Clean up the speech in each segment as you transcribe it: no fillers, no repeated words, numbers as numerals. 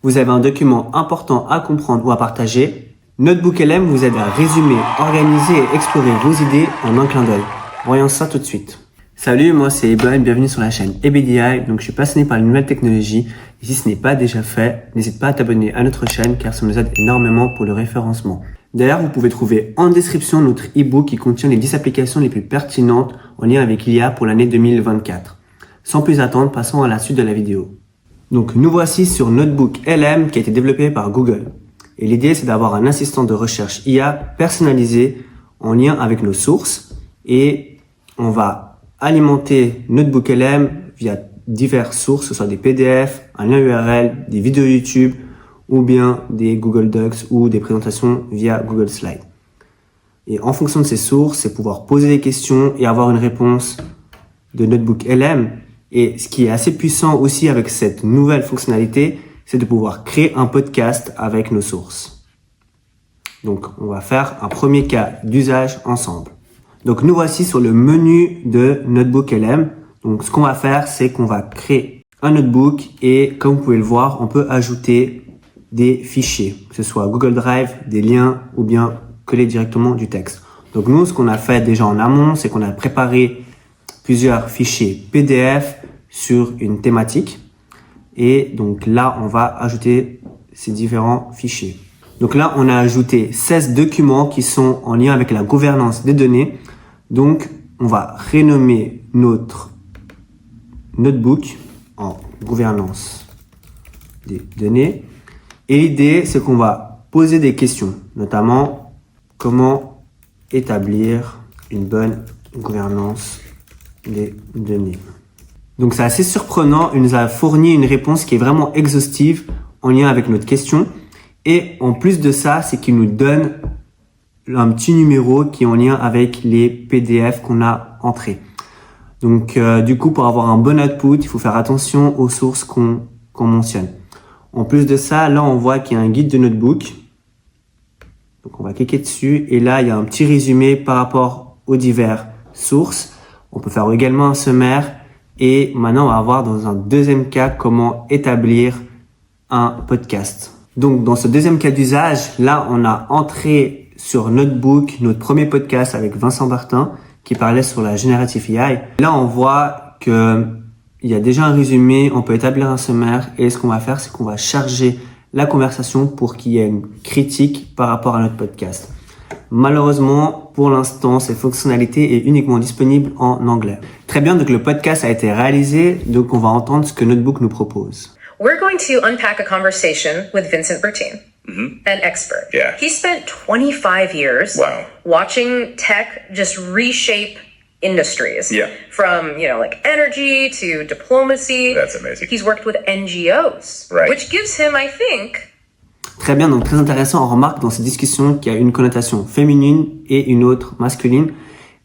vous avez un document important à comprendre ou à partager, NotebookLM vous aide à résumer, organiser et explorer vos idées en un clin d'œil. Voyons ça tout de suite. Salut, moi c'est Eben, bienvenue sur la chaîne EBDI. Donc je suis passionné par les nouvelles technologies et si ce n'est pas déjà fait, n'hésite pas à t'abonner à notre chaîne car ça nous aide énormément pour le référencement. D'ailleurs, vous pouvez trouver en description notre e-book qui contient les 10 applications les plus pertinentes en lien avec l'IA pour l'année 2024. Sans plus attendre, passons à la suite de la vidéo. Donc nous voici sur NotebookLM qui a été développé par Google. Et l'idée c'est d'avoir un assistant de recherche IA personnalisé en lien avec nos sources et on va alimenter NotebookLM via diverses sources, que ce soit des PDF, un lien URL, des vidéos YouTube ou bien des Google Docs ou des présentations via Google Slides. Et en fonction de ces sources, c'est pouvoir poser des questions et avoir une réponse de NotebookLM. Et ce qui est assez puissant aussi avec cette nouvelle fonctionnalité, c'est de pouvoir créer un podcast avec nos sources. Donc, on va faire un premier cas d'usage ensemble. Donc, nous voici sur le menu de NotebookLM. Donc, ce qu'on va faire, c'est qu'on va créer un notebook et comme vous pouvez le voir, on peut ajouter des fichiers, que ce soit Google Drive, des liens ou bien coller directement du texte. Donc, nous, ce qu'on a fait déjà en amont, c'est qu'on a préparé plusieurs fichiers PDF sur une thématique. Et donc là, on va ajouter ces différents fichiers. Donc là, on a ajouté 16 documents qui sont en lien avec la gouvernance des données. Donc, on va renommer notre notebook en gouvernance des données. Et l'idée, c'est qu'on va poser des questions, notamment comment établir une bonne gouvernance des données. Donc c'est assez surprenant, il nous a fourni une réponse qui est vraiment exhaustive en lien avec notre question. Et en plus de ça, c'est qu'il nous donne un petit numéro qui est en lien avec les PDF qu'on a entrés. Donc du coup, pour avoir un bon output, il faut faire attention aux sources qu'on mentionne. En plus de ça, là on voit qu'il y a un guide de notebook. Donc on va cliquer dessus et là il y a un petit résumé par rapport aux diverses sources. On peut faire également un sommaire. Et maintenant, on va voir dans un deuxième cas comment établir un podcast. Donc, dans ce deuxième cas d'usage, là, on a entré sur Notebook notre premier podcast avec Vincent Bertin qui parlait sur la Generative AI. Là, on voit que il y a déjà un résumé, on peut établir un sommaire et ce qu'on va faire, c'est qu'on va charger la conversation pour qu'il y ait une critique par rapport à notre podcast. Malheureusement, pour l'instant, cette fonctionnalité est uniquement disponible en anglais. Très bien, donc le podcast a été réalisé, donc on va entendre ce que Notebook nous propose. We're going to unpack a conversation with Vincent Bertin, an expert. Yeah. He spent 25 years watching tech just reshape industries. Yeah. From, like energy to diplomacy. That's amazing. He's worked with NGOs, Right. which gives him, I think, Très bien, donc très intéressant. On remarque dans cette discussion qu'il y a une connotation féminine et une autre masculine.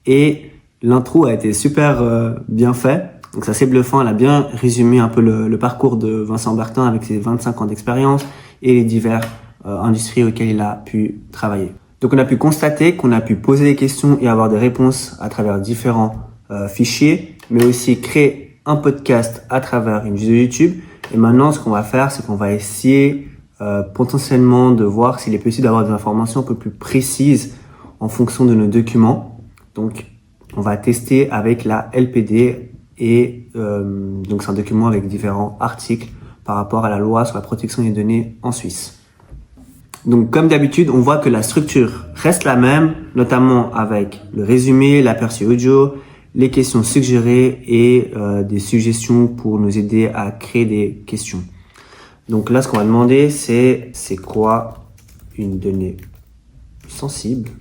Et l'intro a été super bien fait. Donc c'est assez bluffant. Elle a bien résumé un peu le parcours de Vincent Bertin avec ses 25 ans d'expérience et les diverses industries auxquelles il a pu travailler. Donc on a pu constater qu'on a pu poser des questions et avoir des réponses à travers différents fichiers, mais aussi créer un podcast à travers une vidéo YouTube. Et maintenant, ce qu'on va faire, c'est qu'on va essayer potentiellement de voir s'il est possible d'avoir des informations un peu plus précises en fonction de nos documents. Donc, on va tester avec la LPD et donc c'est un document avec différents articles par rapport à la loi sur la protection des données en Suisse. Donc, comme d'habitude, on voit que la structure reste la même, notamment avec le résumé, l'aperçu audio, les questions suggérées et des suggestions pour nous aider à créer des questions. Donc là, ce qu'on va demander, c'est quoi une donnée sensible?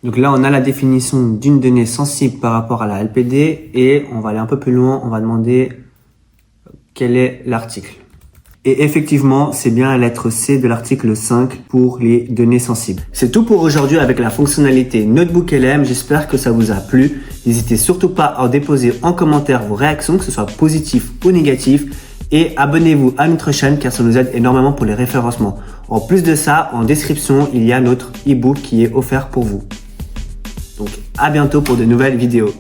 Donc là, on a la définition d'une donnée sensible par rapport à la LPD et on va aller un peu plus loin, on va demander quel est l'article. Et effectivement, c'est bien la lettre C de l'article 5 pour les données sensibles. C'est tout pour aujourd'hui avec la fonctionnalité NotebookLM. J'espère que ça vous a plu. N'hésitez surtout pas à déposer en commentaire vos réactions, que ce soit positif ou négatif. Et abonnez-vous à notre chaîne car ça nous aide énormément pour les référencements. En plus de ça, en description, il y a notre e-book qui est offert pour vous. Donc à bientôt pour de nouvelles vidéos.